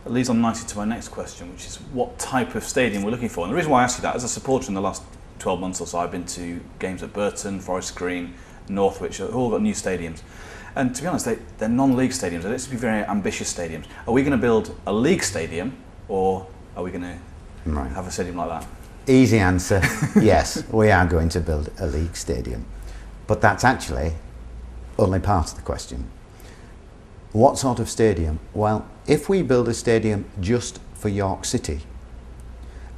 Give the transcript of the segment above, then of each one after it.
It leads on nicely to my next question, which is what type of stadium we're looking for. And the reason why I ask you that, as a supporter in the last 12 months or so, I've been to games at Burton, Forest Green, Northwich, they've all got new stadiums. And to be honest, they're non-league stadiums. They don't seem to be very ambitious stadiums. Are we going to build a league stadium, or are we going to have a stadium like that? Easy answer, yes, we are going to build a league stadium. But that's actually only part of the question. What sort of stadium? Well, if we build a stadium just for York City,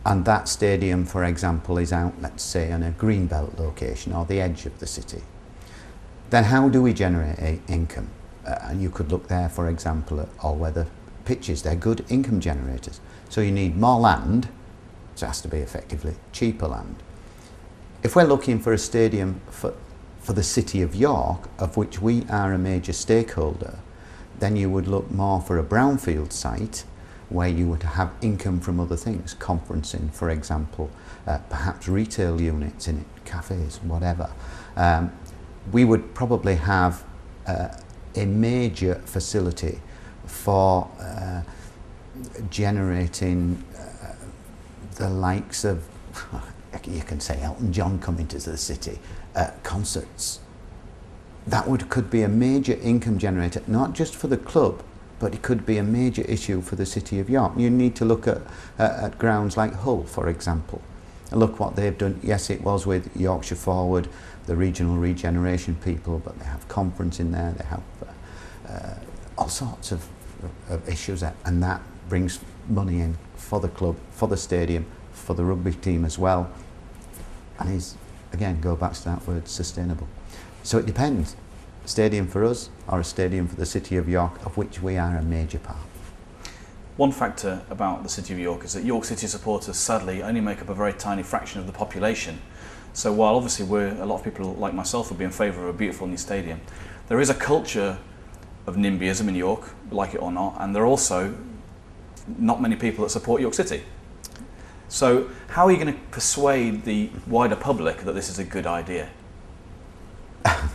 and that stadium, for example, is out, let's say, in a greenbelt location or the edge of the city, then how do we generate income? And you could look there, for example, at all-weather pitches. They're good income generators. So you need more land, so it has to be effectively cheaper land. If we're looking for a stadium for the City of York, of which we are a major stakeholder, then you would look more for a brownfield site where you would have income from other things, conferencing, for example, perhaps retail units in it, cafes, whatever. We would probably have a major facility for generating the likes of, you can say Elton John coming to the city, concerts. That could be a major income generator, not just for the club, but it could be a major issue for the City of York. You need to look at grounds like Hull, for example. Look what they've done. Yes, it was with Yorkshire Forward, the regional regeneration people, but they have conference in there, they have all sorts of issues, and that brings money in for the club, for the stadium, for the rugby team as well, and is, again, go back to that word, sustainable. So it depends, stadium for us or a stadium for the City of York, of which we are a major part. One factor about the City of York is that York City supporters sadly only make up a very tiny fraction of the population. So while obviously a lot of people like myself would be in favour of a beautiful new stadium, there is a culture of NIMBYism in York, like it or not, and there are also not many people that support York City. So how are you going to persuade the wider public that this is a good idea?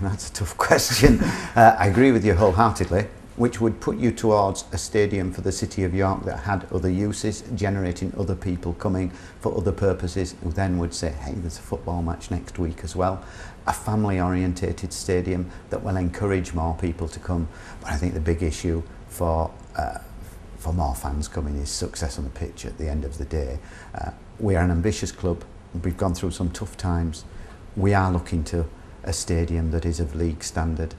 That's a tough question. I agree with you wholeheartedly, which would put you towards a stadium for the City of York that had other uses, generating other people coming for other purposes, who then would say, hey, there's a football match next week as well. A family-orientated stadium that will encourage more people to come. But I think the big issue for more fans coming is success on the pitch at the end of the day. We are an ambitious club. We've gone through some tough times. We are looking to a stadium that is of league standard.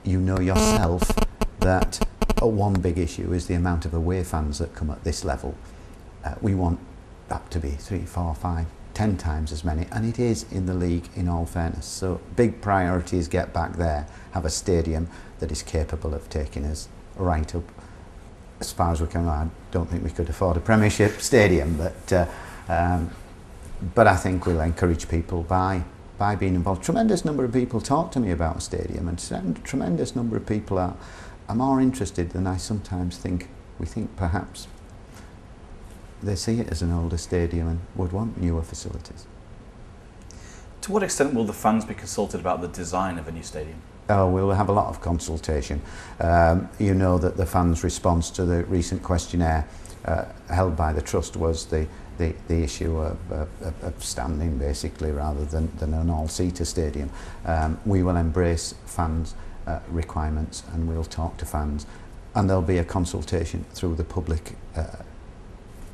You know yourself that one big issue is the amount of away fans that come at this level. We want that to be 3, 4, 5, 10 times as many, and it is in the league, in all fairness. So big priority is get back there, have a stadium that is capable of taking us right up as far as we can. I don't think we could afford a Premiership stadium, but I think we'll encourage people by being involved. Tremendous number of people talk to me about a stadium, and a tremendous number of people are more interested than I sometimes think. We think perhaps they see it as an older stadium and would want newer facilities. To what extent will the fans be consulted about the design of a new stadium? Oh, we'll have a lot of consultation. You know that the fans' response to the recent questionnaire held by the Trust was the issue of standing, basically, rather than an all-seater stadium. We will embrace fans' requirements, and we'll talk to fans, and there'll be a consultation through the public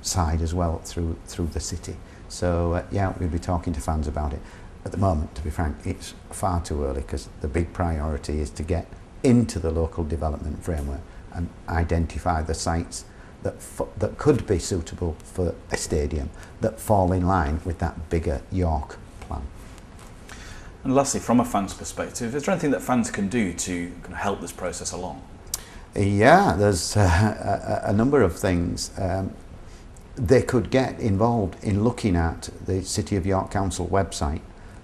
side as well, through the city. So yeah, we'll be talking to fans about it. At the moment, to be frank, it's far too early, because the big priority is to get into the local development framework and identify the sites that could be suitable for a stadium, that fall in line with that bigger York plan. And lastly, from a fan's perspective, is there anything that fans can do to kind of help this process along? Yeah, there's a number of things. They could get involved in looking at the City of York Council website,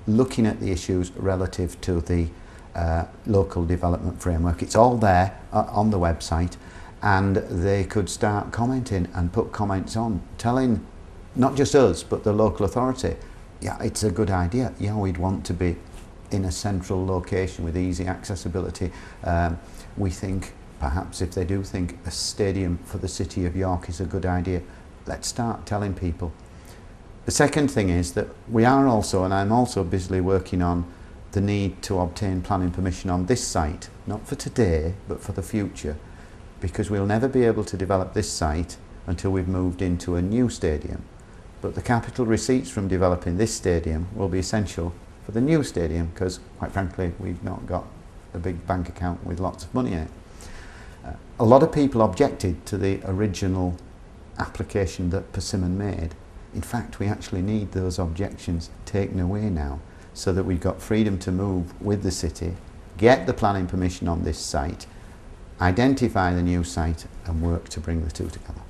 looking at the issues relative to the local development framework. It's all there on the website, and they could start commenting and put comments on, telling not just us but the local authority, yeah, it's a good idea, yeah, we'd want to be in a central location with easy accessibility. We think perhaps if they do think a stadium for the City of York is a good idea, let's start telling people. The second thing is that we are also, and I'm also busily working on the need to obtain planning permission on this site, not for today, but for the future, because we'll never be able to develop this site until we've moved into a new stadium. But the capital receipts from developing this stadium will be essential for the new stadium, because quite frankly we've not got a big bank account with lots of money in it. A lot of people objected to the original application that Persimmon made. In fact, we actually need those objections taken away now, so that we've got freedom to move with the city, get the planning permission on this site, identify the new site and work to bring the two together.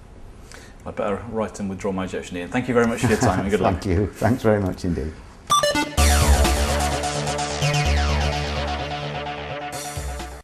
I better write and withdraw my objection, Ian. Thank you very much for your time and good luck. Thank you. Thanks very much indeed.